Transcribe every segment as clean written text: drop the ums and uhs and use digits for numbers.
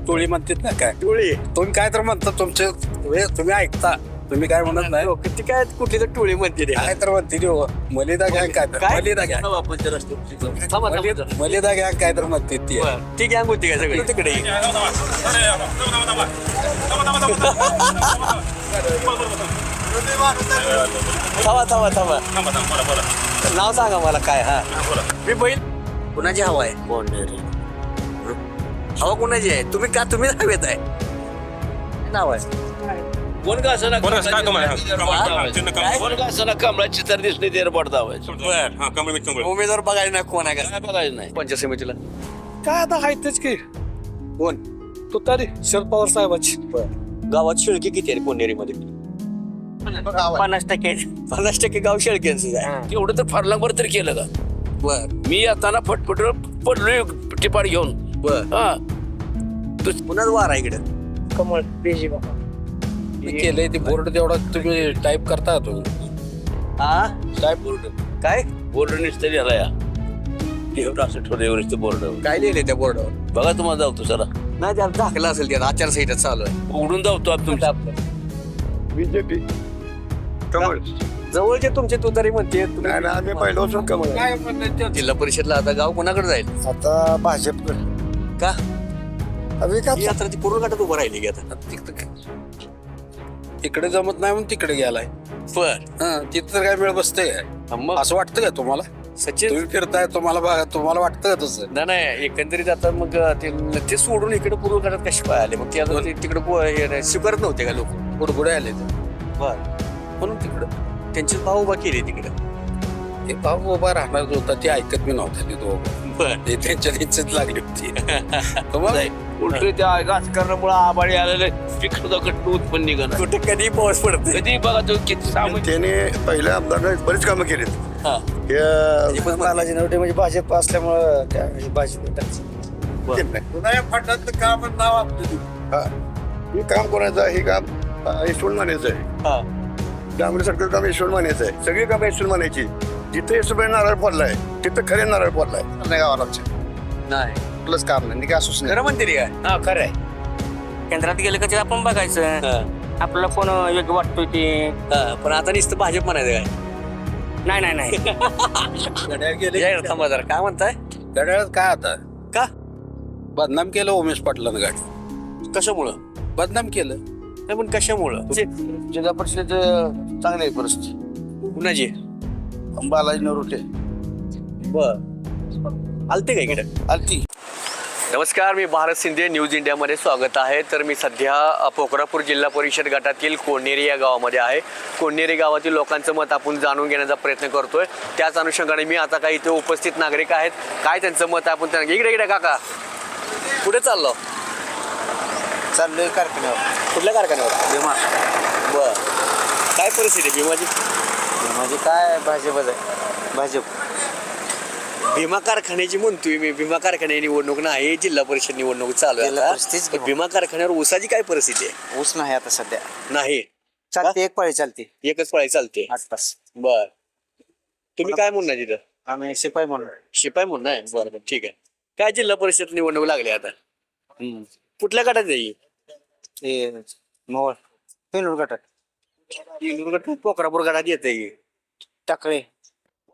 टोळी म्हणतात ना काय टोळी तुम्ही काय तर म्हणता तुमचे तुम्ही ऐकता तुम्ही काय म्हणत नाही ती काय कुठली तर टोळी म्हणते रे. काय तर म्हणते रे हो. मलिदा गँग काय तर काय? मलिदा गँग थांबा, मलिदा गँग काय तर म्हणते ती बरं. ती गँग होती काय सगळी तिकडे थांबा थांबा थांबा नाव सांगा मला काय हा मी बैल कुणाची हवा आहे हवा कुणाची आहे तुम्ही हवेत आहे नाव आहे कोण का असं काय तुम्हाला कोण का असं कमळाची चित्र दिसली ते पडता उमेदवार बघायला नाही कोण आहे का काय बघायचं नाही पंचायत समितीला काय आता आहे तेच की कोण तुतारी शरद पवार साहेबाची गावात शेळके किती आहे कोणेरीमध्ये 50% गाव शेळक्यांचं आहे एवढं तर फारलांबर तरी केलं का बर मी येताना फटफट पडलोय टिपाड घेऊन बर हा पुन्हा वार आहे इकडे कमळ बेजी केलंय ते बोर्ड तेवढा तुम्ही टाईप करता तुम्ही हा काय बोर्ड काय बोर्ड निसतं लिहिला या एवढं असं ठेवलं एवढं बोर्ड काय लिहिलंय त्या बोर्डावर बघा तुम्हाला जावतो सरा नाही त्याला दाखला असेल त्यात आचारसंहिता चालू आहे उघडून जावतो तुमचा बीजेपी कमळ जवळचे तुमचे तुतारी म्हणते नाही ना आम्ही पहिल्यापासून कमळ आहे. जिल्हा परिषदला आता गाव कोणाकडे जाईल आता भाजपकडे का विकास ही यात्रा ती पूर्ण गटात उभं राहिली की आता तिकडे जमत नाही म्हणून तिकडे गेलाय बर तिथं तर काय वेळ बसतंय काय मग असं वाटतं का तुम्हाला सचिन तुम्ही फिरताय तुम्हाला वाटतं का तसं नाही एकंदरीत आता मग ते सोडून इकडे पूर्व गटात कशी काय आले मग ते आता तिकडे स्वीकारत नव्हते का लोक गुडगुडे आले ते बर म्हणून तिकडं त्यांची भाव उभा केली तिकडे ते भाऊ उभा राहणार जो होता ते ऐकत बी नव्हता ते दोघं बर ते त्यांच्याच लागली होती तुम्हाला उलट त्या राजकारणामुळे आबाळी आलेले पीक सुद्धा कट्ट उत्पन्न निघणार कुठे कधी पाऊस पडते कधी बघा तो किती सामान त्याने पहिल्या आमदारांनी बरीच कामं केलीत हा या बालाजी नवटे म्हणजे भाजप असल्यामुळं त्या भाजप काम नाव आपलं हा. हे काम कोणाचं आहे हे काम यशवंत मानेचं आहे हा त्यामुळे सगळं काम यशवंत मानेचं आहे सगळी काम यशवंत मानेची जिथे यशवंत नारळ पडलाय तिथं खरे नारळ पडलाय नाही गावाला नाही प्लस काम नाही काय असंच खरं म्हणते रे काय हा खरं आहे केंद्रात गेलं का ते आपण बघायचं हा. आपल्याला कोण योग्य वाटतोय ते हा, पण आता नुसतं भाजप म्हणायचं काय नाही नाही नाही घड्याळ गेले या थांबा जरा काय म्हणताय घड्याळात काय आता का बदनाम केलं उमेश पाटलानं गाडी कशामुळं बदनाम केलं नाही पण कशामुळं जिल्हा परिषद चांगली आहे परिस्थिती कुणाची बालाजी नरोटे बर आलते का इकडे आलती नमस्कार मी भारत शिंदे न्यूज इंडियामध्ये स्वागत आहे तर मी सध्या पोखरापूर जिल्हा परिषद गटातील कोणेरी या गावामध्ये आहे कोणेरी गावातील लोकांचं मत आपण जाणून घेण्याचा प्रयत्न करतोय त्याच अनुषंगाने मी आता काही इथे उपस्थित नागरिक आहेत काय त्यांचं मत आहे आपण त्यांना इकडे इकडे काका कुठे चाललो चाललोय कारखान्यावर कुठल्या कारखान्यावर भीमा बर काय परिस्थिती आहे भीमाची म्हणजे काय भाजपच आहे भाजप भीमा कारखान्याची म्हणतोय मी भीमा कारखान्याची निवडणूक नाही जिल्हा परिषद निवडणूक चालू आहे जिल्हा आता. परिषदेची तर भीमा कारखान्यावर ऊसाची काय परिस्थिती आहे ऊस नाही आता सध्या नाही चालते एक पाळी चालते एकच फळी चालते 8 तास बर तुम्ही काय म्हणणार तिथं आम्ही शिपाई म्हणून शिपाई म्हणून आहे बरं बरं ठीक आहे काय जिल्हा परिषद निवडणूक लागली आता कुठल्या गटात जाईल ते मोहोळ पेनूर गटात पोखरापूर गटात येते टाकळे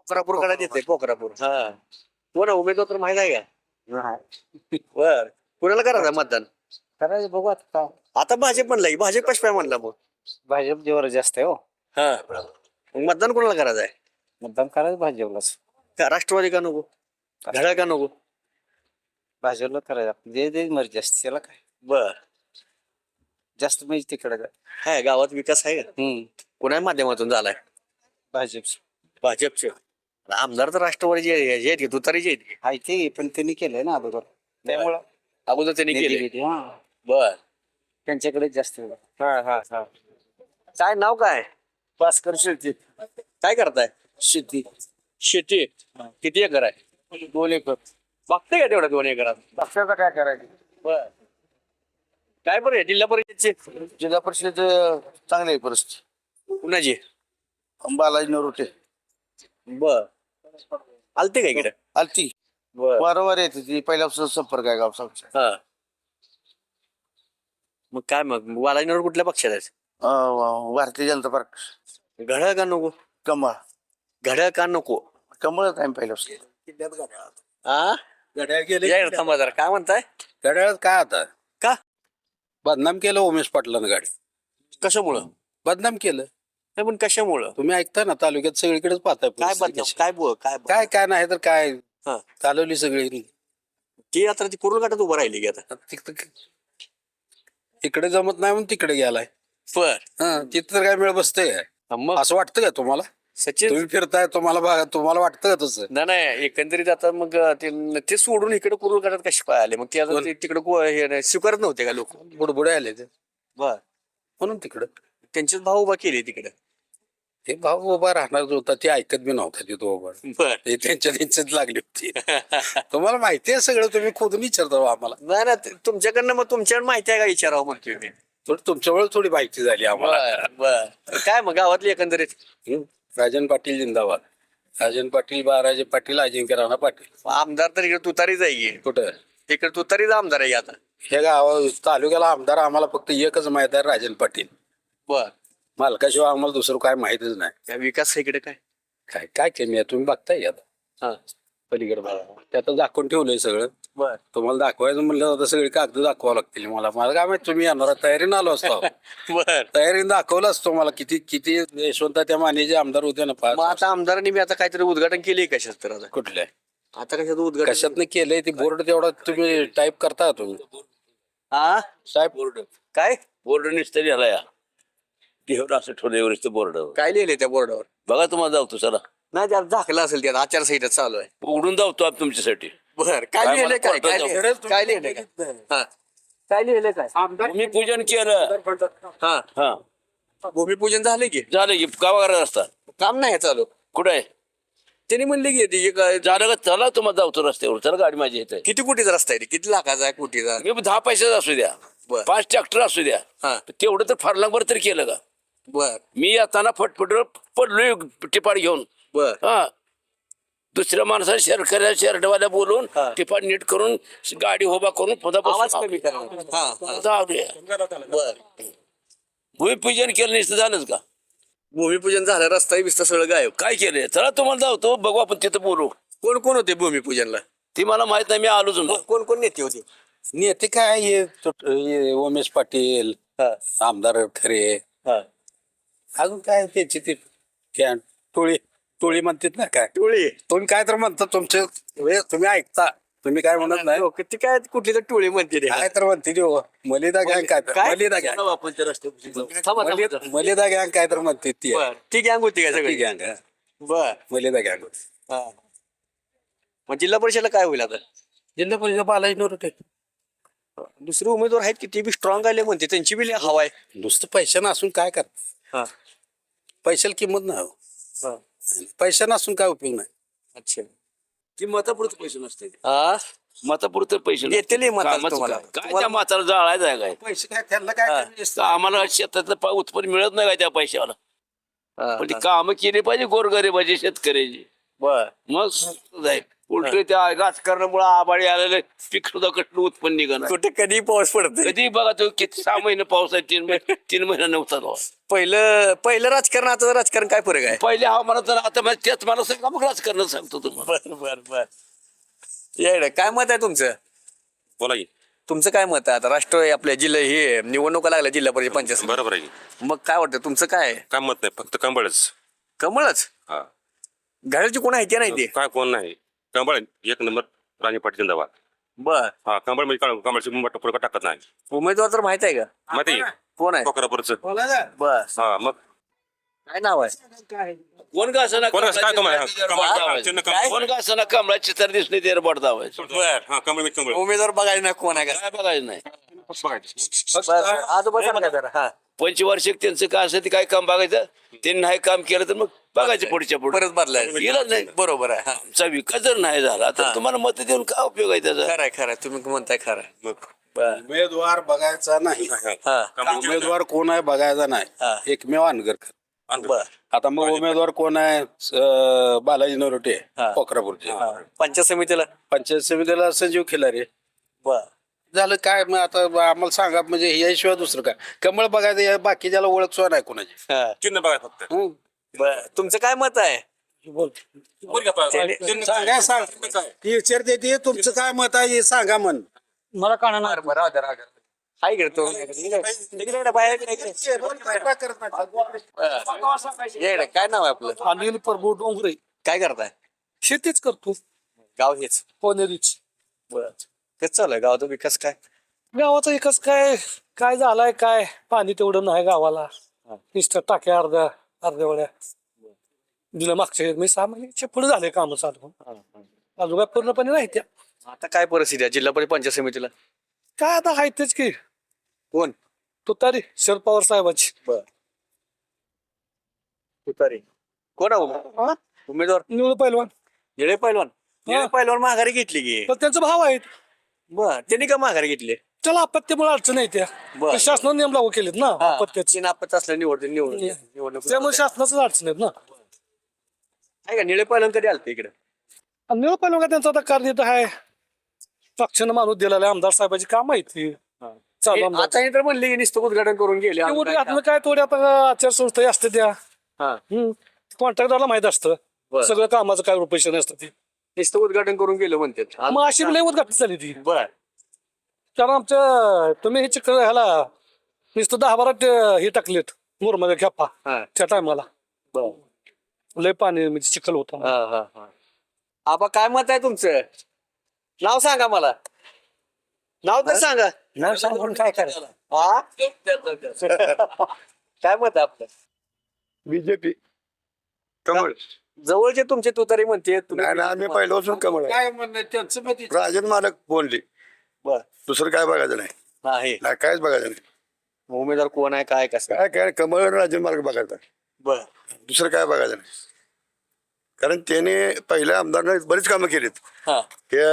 पोखरापूर गटात येते पोखरापूर हा कोण उमेदवार तर माहित आहे का नाही बर कोणाला करायचं मतदान करायचं बघू आता काय आता भाजप म्हणला भाजप कशा म्हणला मग भाजप जेवढं जास्त आहे हो हा मग मतदान कोणाला करायचं आहे मतदान करायचं भाजपलाच का राष्ट्रवादी का नको घड्याळ का नको भाजपला करायचं जे जे मर्जी असते त्याला काय बर जास्त म्हणजे तिकडे काय हाय गावात विकास आहे का कोणा माध्यमातून झालाय भाजप भाजपचे आमदार तर राष्ट्रवादीचे हे आहेत की तुतारीचे आहेत की आहे ते पण त्यांनी केलंय ना अगोदर त्यामुळं अगोदर त्यांनी निधी केले बिधी, हा बर त्यांच्याकडे जास्त आहे. काय नाव काय भास्कर शेती काय करताय शेती शेती किती एकर आहे 2 एकर बघते का तेवढ्या 2 एकरात पक्षाचं काय करायचं बर काय बरं आहे जिल्हा परिषदचे जिल्हा परिषद चांगली आहे परिस्थिती कुणाची बालाजी नरोटे बर आलते का इकडे आलती बर वारंवार येते ती पहिल्यापासून संपर्क आहे गावचा हा मग काय मग बालाजीनगर कुठल्या पक्षात आहे? भारतीय जनता पार्टी घड्याळ का नको? कमळ घड्याळ का नको? कमळ टाइम पहिलं हा घड्याळ गेले या इकडे थांबा जरा. काय म्हणताय? घड्याळात काय आता का? बदनाम केलं उमेश पाटलानं गाडी कशामुळं? बदनाम केलं. नाही पण कशामुळं? तुम्ही ऐकता ना तालुक्यात सगळीकडेच पाहताय काय परिस्थिती बदनाम? कशी. काय बोल काय बोल? काय काय नाही तर काय हा. चालवली सगळी ती आता ती कुरुल घाटात उभं राहिली की आता. इकडे जमत नाही म्हणून तिकडे गेलाय. बर तिथं तर काय मिळ बसतंय काय? मग असं वाटतं का तुम्हाला? सचिन तुम्ही फिरताय तुम्हाला वाटतं का तसं? नाही एकंदरीत आता मग ते सोडून इकडे कुरुल घाटात कसे काय आले? मग ते आता तिकडे हे नाही, स्वीकारत नव्हते का लोक? बुडबुडे आले ते बर म्हणून तिकडं त्यांचेच भाव उभा केले तिकडे. ते भाऊ उभा राहणार जो होता ते ऐकत बी नव्हता तिथं उभा. बर ते त्यांच्यात लागली होती. तुम्हाला माहिती आहे सगळं, तुम्ही खोदून विचारता आम्हाला. नाही ना तुमच्याकडनं मग तुमच्याकडे माहिती आहे का विचारावं म्हणतोय मी. तुमच्यामुळे थोडी माहिती झाली आम्हाला. बर काय मग गावातली एकंदरीत? राजन पाटील जिंदाबाद. राजन पाटील, बाळाजी पाटील, अजिंक्य राणा पाटील. आमदार तर इकडे तुतारीच आहे की. कुठं इकडे तुतारीच आमदार आहे आता. हे तालुक्याला आमदार आम्हाला फक्त एकच माहित आहे, राजन पाटील. बर मालकाशिवाय आम्हाला दुसरं काय माहितच नाही. काय विकास इकडे काय? काय काय कमी आहे तुम्ही बघताय आता हा पलीकडे त्यात दाखवून ठेवलंय सगळं. बर तुम्हाला दाखवायचं म्हणलं तर सगळी कागद दाखवावं लागतील. मला काय माहित, तुम्ही येणार तयारीनं आलो असतो. बर तयारीनं दाखवलं असतो मला. किती किती यशवंत त्या मानेचे आमदार होते ना मग आता आमदारांनी मी आता काहीतरी उद्घाटन केले कशात तर आता कुठल्या आता कशात उद्घाटन? कशातनं केलंय ते बोर्ड तेवढा तुम्ही टाईप करता तुम्ही हा साहेब? बोर्ड काय बोर्ड निसतरी आला या देवर असं ठेवलं एवढं बोर्ड काय लिहिले त्या बोर्डावर? बघा तुम्हाला जावतो चला नाही त्यात दाखला असेल त्यात आचारसंहिता चालू आहे. उघडून जावतो आपण तुमच्यासाठी. बर काय काय लिहिलंय? मला काय काय कोर्टात लिहिलंय? काय लिहिलंय काय? हा काय लिहिलंय काय? मी पूजन केलं हा हा भूमिपूजन झाले की झालं की का करायला असता काम नाही चालू. कुठं आहे त्यांनी म्हणले की ते काय झालं का चला तुम्हाला जावतो रस्त्यावर चला गाडी माझी येते किती कोटीचा रस्ता आहे रे? किती लाखाचा आहे? कोटीचा? मी 10 पैशाचा असू द्या बर 5 ट्रॅक्टर असू द्या हा तेवढं तर फारलांबर तरी केलं का? बर मी येताना फटफट पडलोय टिपाड घेऊन. बर हा दुसऱ्या माणसाला शर्टवाल्या बोलून हा. टिपाड नीट करून गाडी उभा करून पुन्हा आवाज बसून कमी करा. हा हा. जाऊया. बर भूमिपूजन केलं नसतं झालंच का? भूमिपूजन झालं रस्ता बिस्ता सगळं गायब. काय केलंय चला तुम्हाला जावतो बघू आपण तिथं बोलू. कोण कोण होते भूमिपूजनला? ती मला माहित नाही मी आलोच नाही. कोण कोण नेते होते? नेते काय हे उमेश पाटील, हा आमदार खरे, हा अजून काय त्याची ती त्या टोळी म्हणतात ना. काय टोळी तुम्ही काय तर म्हणता तुमचे तुम्ही ऐकता. तुम्ही काय म्हणत नाही. ती काय कुठली तर टोळी म्हणते रे. काय तर म्हणते हो मलिदा गँग काय तर काय? मलिदा गँग आपण त्या रस्त्यावर मलिदा गँग काय तर म्हणते ती बर ती गँग होती काय ती सगळी? गँग बर मलिदा गँग. हा मग जिल्हा परिषदला काय होईल आता? जिल्हा परिषद बालाजी नव्हते. दुसरे उमेदवार आहेत की ते बी स्ट्रॉंग आले म्हणते त्यांची बी हवा आहे. नुसतं पैसे नसून काय करत? हा पैशाला किंमत नाही. हा. पैसा नसून काय उपयोग नाही. अच्छा ती मतापुरतं पैसे नसते हा मतापुरतं पैसे नसते. देतील हे मताला कामाचं तुम्हाला. काय त्या माताला जाळायचं आहे काय? पैसे काय त्यांना काय का आम्हाला शेतातलं उत्पन्न मिळत नाही का त्या पैशाला? हा, पण ती हा. कामं केली पाहिजे गोरगरिबाची शेतकऱ्याची. बर मग जाईल उलट त्या राजकारणामुळे आबाळी आलेले पीक सुद्धा कटलं उत्पन्न निघणार. कुठे कधी पाऊस पडतोय? कधी बघा तो किती 6 महिने पाऊस आहे 3 महिना नव्हता तो. पहिलं राजकारण आता राजकारण काय फरक आहे? पहिले हवामानात तर आता मग तेच मला सांगा मग राजकारण सांगतो तुम्हाला. बर बर बर येडं. काय मत आहे तुमचं? बोला की. तुमचं काय मत आहे? आता राष्ट्र आपल्या जिल्हा हे निवडणुका लागल्या जिल्हा परिषद पंचायत. बरोबर आहे की. मग काय वाटतं तुमचं काय आहे? काय मत नाही फक्त कंबळच. कमळच? हा घड्याळची कोण आहे ते नाही ते? काय कोण नाही कंबळ एक नंबर राणी पाटील जिंदाबाद. बर हा कंबळ म्हणजे कंबळची मोठा पुरका टाकत नाही. उमेदवार तर माहित आहे का? माहिती कोण आहे? कोकरापूरचं. बर हा मग काय नाव आहे? कोण का असं कोण असं काय तुम्हाला चिन्ह कंबळ. कोण का असं कमळा चित्र दिसले ते बडदावायचं. हा कंबळ म्हणजे कंबळ उमेदवार बघायला नाही कोण आहे का? काय बघायचं नाही. बघायचं. आजोबा सांगा जरा. हा पंचवार्षिक त्यांचं काय असं ते काय काम बघायचं. त्यांनी नाही काम केलं तर मग बघायचे पुढच्या पुढे. परत बदलायचं. गेलं नाही. बरोबर आहे. हा आमचा विकास जर नाही झाला तर तुम्हाला मत देऊन काय उपयोग आहे त्याचा? खरंय खरंय तुम्ही म्हणताय खरं. मग बर उमेदवार बघायचा नाही. हा उमेदवार कोण आहे बघायचा हा. नाही. एकमेव अनगरकर. बर आता मग उमेदवार कोण आहे? बालाजी नरोटे हा. कोकरापूरचे. पंचायत समितीला? पंचायत समितीला संजीव खिलारे. बर झालं काय मग आता आम्हाला सांगा म्हणजे याशिवाय दुसरं काय कमळ बघायचं या बाकीच्याला ओळख सुद्धा नाही कोणाची हा. चिन्ह बघा फक्त बर तुमचं काय मत आहे बोल बोल का चिन्ह सांगा सांग ती विचारते ते तुमचं काय मत आहे हे सांगा म्हण मला कळणार हाय इकडे तो इकडे बाहेर इकडे. काय नाव आहे आपलं? अनिल प्रभू डोंगरे. काय करताय? शेतीच करतो. गाव हेच. पोनेरीच. बर कसं चालू आहे गावाचा विकास काय? गावाचा एकच काय काय झालाय काय पाणी तेवढं नाही गावाला. नुसतं टाक्या अर्ध्या वेळ्या दिलं मागच्या मी 6 महिन्याच्या पुढे झाले काम चालू अजून काय पूर्णपणे नाही त्या. आता काय परिस्थिती आहे जिल्हा परिषद पंचायत समितीला? काय आता आहे तेच की कोण? तुतारी शरद पवार साहेबाची. बर तुतारी कोण आहे उमेदवार? निवड पहिलवान. निळे पैलवान. निळे पैलवान माघारी घेतली की. पण त्यांचा भाव आहेत बर त्यांनी का माघारी घेतली? त्याला आपत्तीमुळे अडचण आहे त्या बरं. पण शासनाने नियम लागू केलेत ना आपत्त्याचे. तीन आपत्ती असल्या निवडणूक त्यामुळे शासनाच अडचण आहेत ना. आहे का निळे पैलवान कधी आलते इकडे? आणि निवड पहिलवान का त्यांचा आता कार्य आहे पक्षानं माणूस दिलेला आहे आमदार साहेबाची काम आहे ती चालू आमदार. आता तर म्हणले की नुसतं उद्घाटन करून गेले. तेवढी आता काय थोडी आता आचारसंस्था असते त्या हा. कॉन्ट्रॅक्टरला माहित असतं बरं. सगळं कामाचं काय रुपये नसतं ते. नुसतं उद्घाटन करून गेलं म्हणतात. मग अशी लय उद्घाटन झाली ती बर कारण आमच्या तुम्ही हे चक्र ह्याला नुसतं 10-12 हे टाकलेत मुरमध्ये खेपा हा. त्या टायमाला बर लय पाणी म्हणजे चिखल होतं. हा हा हा. आबा काय मत आहे तुमचं? नाव सांगा मला. नाव तर सांगा. नाव सांगून काय करायचं? हा काय मत आहे आपलं? बीजेपी कमळ. जवळचे तुमचे तुतारी म्हणते नाही ना आम्ही पहिल्यापासून कमळ आहे. काय म्हणणं त्यांचं मत राजन मालक बोलली बर दुसरं काय बघायचं नाही. नाही नाही कायच बघायचं नाही. उमेदवार कोण आहे काय कसं? काय काय कमळ आणि राजन मालक बघायचं बर दुसरं काय बघायचं नाही. कारण त्याने पहिल्या आमदारनं बरीच कामं केलीत. हा त्या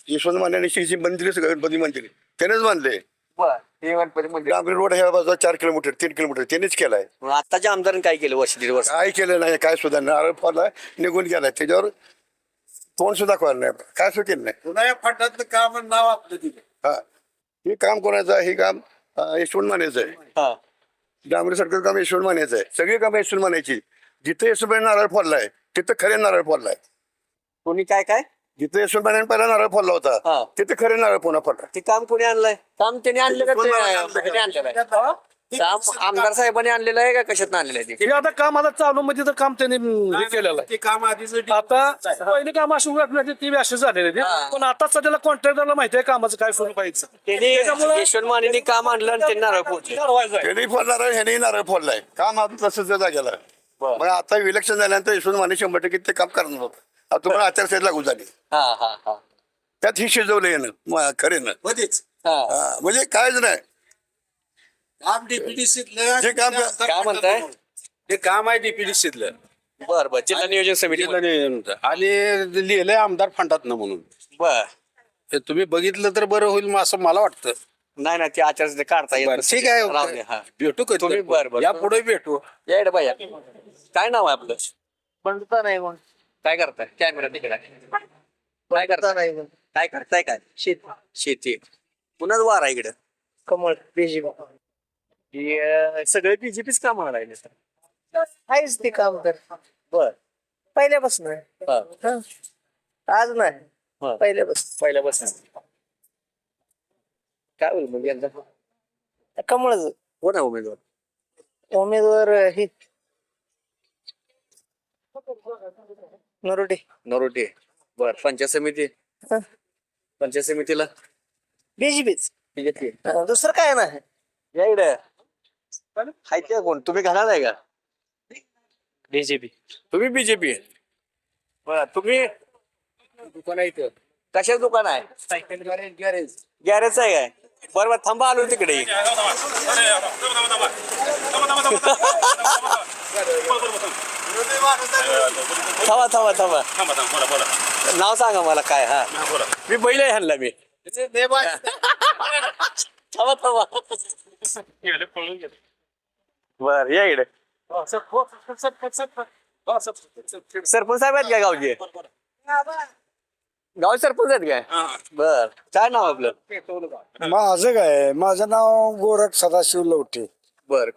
यशवंत माने आणि शिक्षण मंत्री गणपती मंत्री त्यानेच बांधले. बर हे गणपती मंदिर. डांबरी रोड ह्या बाजूला 4 किलोमीटर 3 किलोमीटर त्यांनीच केलाय. मग आताच्या आमदारांनी काय केलं वर्ष 1.5 वर्ष? काय केलं नाही काय सुद्धा नारळ फोडलाय निघून गेलाय त्याच्यावर तोंड सुद्धा कळलं नाही काय सुद्धा केलं नाही. पुन्हा या फंडातलं काम आणि नाव आपलं दिलं हा हे काम कोणाचं आहे? हे काम यशवंत मानेचं आहे. हा डांबरी सडकर काम यशवंत मानेचं आहे. सगळी काम यशवंत मानेची. जिथे यशवंत नारळ फोडलाय तिथं खरे नारळ फोडलाय. कोणी काय काय जिथे यशवंत माने पहिला नारळ फोडला हा. होता तिथे खरे नारळ पुन्हा फोडला. ते काम कोणी आणलंय? काम त्यांनी आणलं का ते- ह्याने आणलेलं आहे? काम आमदार साहेबांनी आणलेलं आहे का कशात आणलेलं आहे ते? हे आता काम आता चालू म्हणजे तर काम त्यांनी हे केलेलं आहे. ते काम आधीच आता पहिले काम अशी उघडण्याची ती बी अशी झालेली आहे. हा. पण आता सध्याला कॉन्ट्रॅक्टरला माहिती आहे कामाचं काय स्वरूप आहे ते. त्यांनी यशवंत मानेनी काम आणलं आणि त्यांनी नारळ फोडले. ठरवायचं आहे. त्यांनी फोडला नारळ ह्याने नारळ फोडलाय. काम आता तसंच जागेला आहे. बरं. मग आता इलेक्शन झाल्यानंतर यशवंत माने 100% ते काम करणार होतं. आता तुम्हाला आचारसंहिता लागू झाली हा हा हा त्यात ही शिजवलं येणं खरेनं. मध्येच हा म्हणजे कायच नाही काम डीपीडीसीतलं जे काम काय म्हणताय? ते काम आहे डीपीडीसीतलं बर बर जिल्हा नियोजन समिती. आणि लिहिलंय आमदार फंडात ना म्हणून बर हे तुम्ही बघितलं तर बरं होईल मग असं मला वाटतं. नाही ना ते आचारसंहिता काढता येत बरं, नसेल. ठीक आहे राहू दे, हा. भेटू का तुम्ही बरं, बरं. या पुढे भेटू. या इकडे बाया काय नाव आहे आपलं? बनता नाही कोण. काय करताय? कॅमेरा तिकडे काय करताय? काय करताय काय? शेती. शेती. पुन्हा वार आहे इकडं. कमळ बीजेपी. सगळे बीजेपीच काम लागले सर. आहेच ते काम कर बर पहिल्यापासून आहे. हा. हं. आज हा. नाही पहिल्यापासून. पहिल्यापासून काय होईल मग यांचा? कमळच कोण आहे उमेदवार? उमेदवार हे नरोडे. नरोटे. बर पंचायत समिती. हं. पंचायत समितीला बीजेपीच बीजेपी. दुसरं काय नाही. या इकडे हाय ते कोण? तुम्ही घाला आहे का? बीजेपी. तुम्ही बीजेपी. बर तुम्ही दुकान आहे इथं. कशाच दुकान आहे? Cycle garage. गॅरेज आहे काय? बरोबर थांबा आलो तिकडे. थांबा थांबा थांबा नाव सांगा मला काय? हा मी बैल आहे ह्यांना मी. थांबा थांबा बर या इकडे. सरपंच साहेब आहेत का गावचे? गाव सरपंच आहेत काय बर काय नाव आपलं माझं काय माझं नाव गोरख सदाशिव लवटे. बर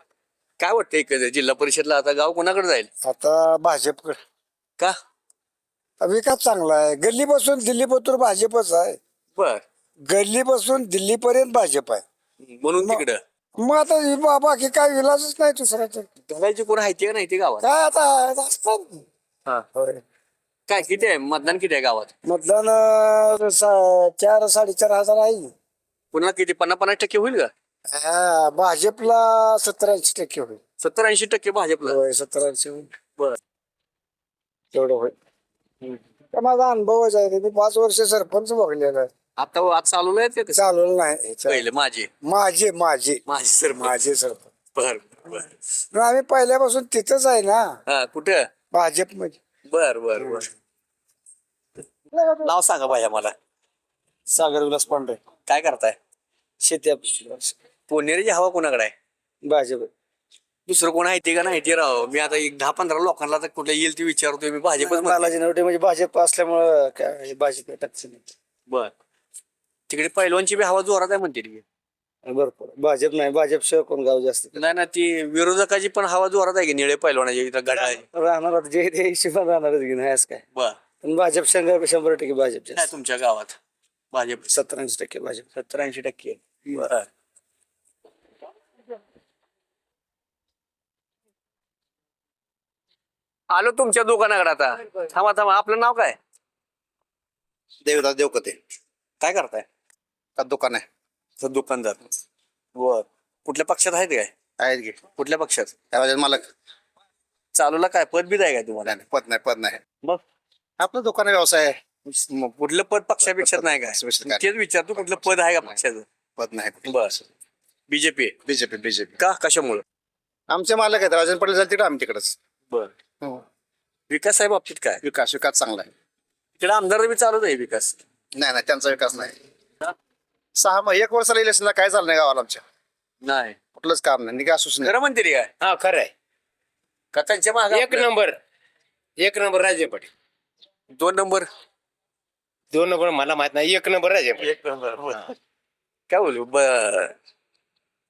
काय वाटतं एक जिल्हा परिषदला आता गाव कोणाकडे जाईल आता भाजपकडे का विकास चांगला आहे. गल्लीपासून दिल्लीपर्यंत भाजपच आहे. बर गल्लीपासून दिल्लीपर्यंत भाजप आहे. म्हणून तिकडं मग आता बाकी काय विलाजच नाही दुसऱ्याचं. घालायची कोण आहे का नाही ते गावात काय आता असतात. हा. होय. काय किती आहे मतदान किती आहे गावात मतदान 4-4.5 आहे. पुन्हा किती 50-50% होईल का हा, भाजपला 70-80% होईल. 70-80% भाजपला होय 70-80 होईल. बर तेवढं होईल. तर माझा अनुभवच आहे. मी 5 वर्ष सरपंच बघलेला आहे. आता आज चालवलं आहे ते चालवलं नाही. पहिले माझे माझे माझे माझे सर माझे सरपंच. बर बर पण आम्ही पहिल्यापासून तिथंच आहे ना हा कुठं भाजप मध्ये. बर बर बर नाव सांगा भाया मला सागर विलास पांढरे. काय करताय शेती पुणेरीची हवा कोणाकडे आहे भाजप. दुसरं कोण आहे ते का नाही ते राव मी आता एक 10-15 लोकांना तर कुठल्या येईल ते विचारतोय मी भाजपच म्हणतो. बालाजी नवटे म्हणजे भाजप असल्यामुळं काय भाजप टक्स नाही. बर तिकडे पैलवानची बी हवा जोरात आहे म्हणते ती. भरपूर भाजप नाही. भाजप शिवाय कोण गाव जास्त नाही ना ती विरोधकाची पण हवा जोरात आहे की निळे पैलवानाची इथं गडा आहे राहणार आता जे ते हिशोबाने राहणारच घेऊन आहे असं काय. बर पण भाजप 100% भाजप नाही तुमच्या गावात भाजप 70-80% भाजप. 70-80% बर आलो तुमच्या दुकानाकडे आता थांबा थांबा आपलं नाव काय देवदास देवकते काय करताय का दुकान आहे. तर दुकानदार बर कुठल्या पक्षात आहेत काय आहेत की कुठल्या पक्षात त्यामध्ये मालक चालूला काय पद बीद आहे काय तुम्हाला पद नाही मग आपलं दुकान व्यवसाय आहे. मग कुठलं पद पक्षापेक्षात नाही काय पक्षापेक्षात काय? तेच विचारतो कुठलं पद आहे का पक्षाचं पद नाही. बस बीजेपी बीजेपी का कशामुळं आमचे मालक आहेत. राजन पाटील झाले तिकडे आम्ही तिकडच. बर विकास आहे बाबतीत काय विकास चांगला आहे. तिकडे आमदार बी चालूच आहे विकास नाही त्यांचा विकास नाही. 1 वर्षाला इलेक्शनला काय झालं नाही गावाला आमच्या. नाही कुठलंच काम नाही. निघा असूच नाही. खरं म्हणते रे काय हा खरं आहे. का त्यांच्या मागे एक नंबर राजे पाटील. 2 नंबर 2 नंबर मला माहित नाही. 1 नंबर राजे पाटील. 1 नंबर काय बोलू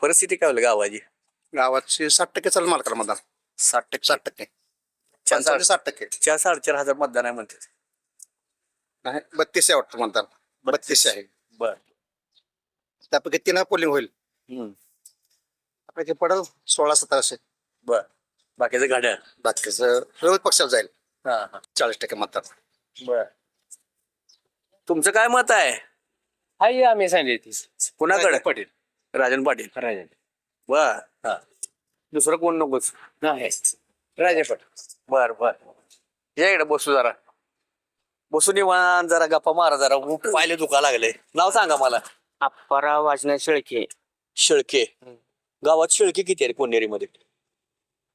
परिस्थिती काय बोलू गावाची गावाची 60% चालू मालकाला मतदान. 60% 60% 4-4.5 हजार मतदान आहे म्हणते नाही 32 आहे वाटतं मतदान. 32 आहे. बर त्यापैकी 3 पोलिंग होईल. आपल्याकडे पडेल 16-17. बर बाकीचं गाड्या बाकीचं विरोध पक्षाला जाईल. हा हा 40% मतदान. बर तुमचं काय मत आहे हाय आम्ही सांगितली कुणाकडे पाटील. राजन पाटील राजे बर हा दुसरं कोण नकोच नाही राजे पाटील. बर बर या इकडे बसू जरा बसून निवांत जरा गप्पा मारा जरा पाहिले दुखा लागले नाव सांगा मला अप्पाराव वाजना शेळके. शेळके गावात शेळके किती आहे कोणेरीमध्ये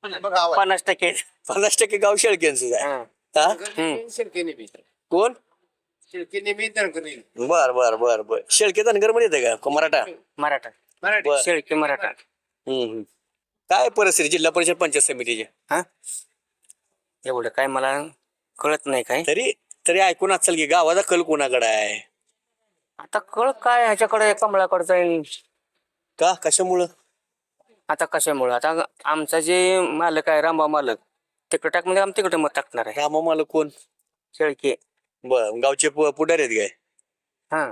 50%. 50% गाव शेळकेंचं आहे हा? कोण बर बर बर बर शेळके धनगर मध्ये येते का मराठा मराठा. बर. शेळके मराठा. काय परिस्थिती जिल्हा परिषद पंचायत समितीची हा एवढं काय मला कळत नाही काय. तरी तरी ऐकून असेल की गावाचा कल कोणाकडे आहे आता कळ काय ह्याच्याकडे कमळाकडचा आहे. का कशामुळं आता कशामुळे आता आमचा जे मालक आहे रामबा मालक तिकडे टाक म्हणजे आम्ही तिकडे मत टाकणार आहे. रामा मला कोण शेळके. बर गावचे पुढारी आहेत काय हा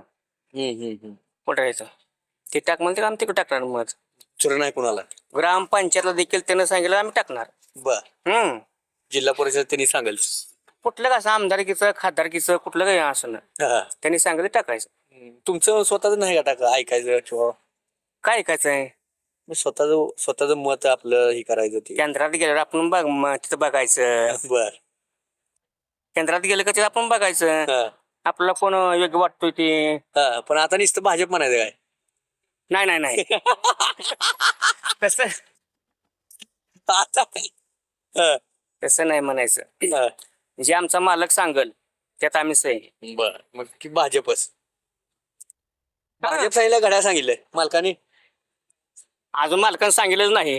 पोटायचं ते टाक म्हणजे आम्ही तिकडे टाकणार मत. चुर नाही कुणाला ग्रामपंचायतला देखील त्यानं सांगितलं आम्ही टाकणार. बर जिल्हा परिषद त्यांनी सांगेल कुठलं कसं आमदारकीचं खासदारकीचं कुठलं काही असं त्यांनी सांगितलं टाकायचं. तुमचं स्वतःच नाही का टाका ऐकायचं किंवा काय ऐकायचं आहे. स्वतःच मत आपलं हे करायचं ते केंद्रात गेल्यावर आपण तिथं बघायचं. बर केंद्रात गेलं का तिथं आपण बघायचं हा आपल्याला कोण योग्य वाटतोय ते. हा पण आता नुसतं भाजप म्हणायचं काय नाही नाही नाही तसं आता हा, तसं नाही म्हणायचं. हा. जे आमचा मालक सांगल त्यात आम्ही सही. बर मग की भाजपच भाजप सांगितलं घड्या सांगितलंय मालकाने अजून मालकानं सांगितलंच नाही.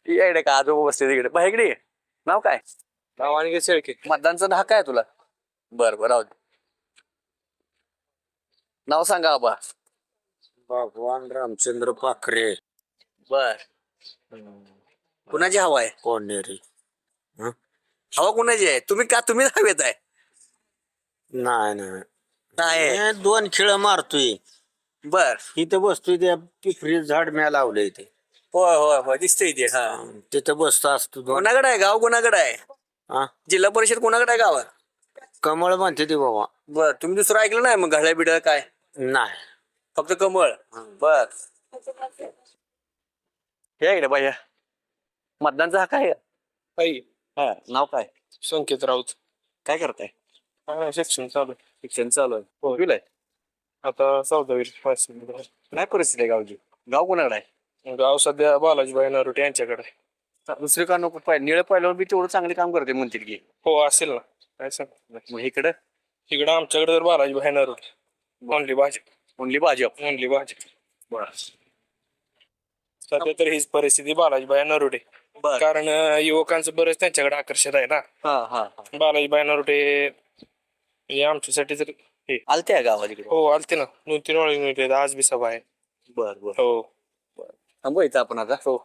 इकडे का आजोबा बसते तिकडे इकडे नाव काय शेळके. मतदानचा हक्क आहे तुला बर बर राहू दे. नाव सांगा आबा. भगवान रामचंद्र पाखरे बर. कुणाची हवा आहे? कोणेरी. हवा कुणाची आहे? तुम्ही हवेत आहे? नाही नाही नाही. दोन खिळ मारतोय बर. इथं बसतोय त्या पिपरी झाड म्या लावलंय ते होय होय होय दिसतंय ते. हा. तिथं बसतो असतो दोन. कोणाकडे आहे गाव? कोणाकडे आहे? हा? जिल्हा परिषद कोणाकडे आहे गावात? कमळ म्हणते ते बाबा. बर. तुम्ही दुसरं ऐकलं नाही मग घड्याळ बिड्याळ काय? नाही फक्त कमळ. बर. हे आहे बाया मतदानचा हक्क आहे का? हा. नाव काय? संकेत राऊत काय करताय? शिक्षण चालू शिक्षण चालू आहे. कितवीला आहे? आता 14वी काय परिस्थिती आहे गावची? गाव कोणाकडे आहे? गाव सध्या बालाजीबाई नरोटे यांच्याकडे. दुसरे का नको? निळ पाहिल्यावर बी तेवढं चांगले काम करते म्हणतील की. हो असेल ना, काय सांग. मग इकडं इकडं आमच्याकडे तर Balajibai Narote only Bhajap. Only Bhajap. Only Bhajap. बर. सध्या तर हीच परिस्थिती बालाजीबाई नरोटे. बर. कारण युवकांचं बरेच त्यांच्याकडे आकर्षित आहे ना. हा हा. बालाजीबाई नरोटे हे आमच्यासाठी तर हे. आलते आहे गावात इकडे? हो आलते ना, 2-3 वेळी आज बी सभा आहे. बर बर. हो थांबू इथं आपण आता. हो.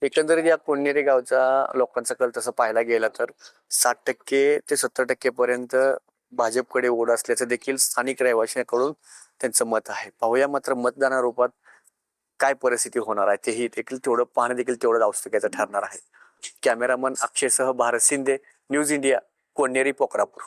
एकंदरीत या कोणनेरी गावचा लोकांचा कल तसं पाहायला गेला तर 60% ते 70% पर्यंत भाजपकडे ओढ असल्याचं देखील स्थानिक रहिवाशांकडून त्यांचं मत आहे. पाहूया मात्र मतदानारूपात काय परिस्थिती होणार आहे तेही देखील तेवढं पाहणं देखील तेवढं औत्सुक्याचं ठरणार आहे. कॅमेरामन अक्षयसह भारत शिंदे, न्यूज इंडिया, कोणनेरी, पोखरापूर.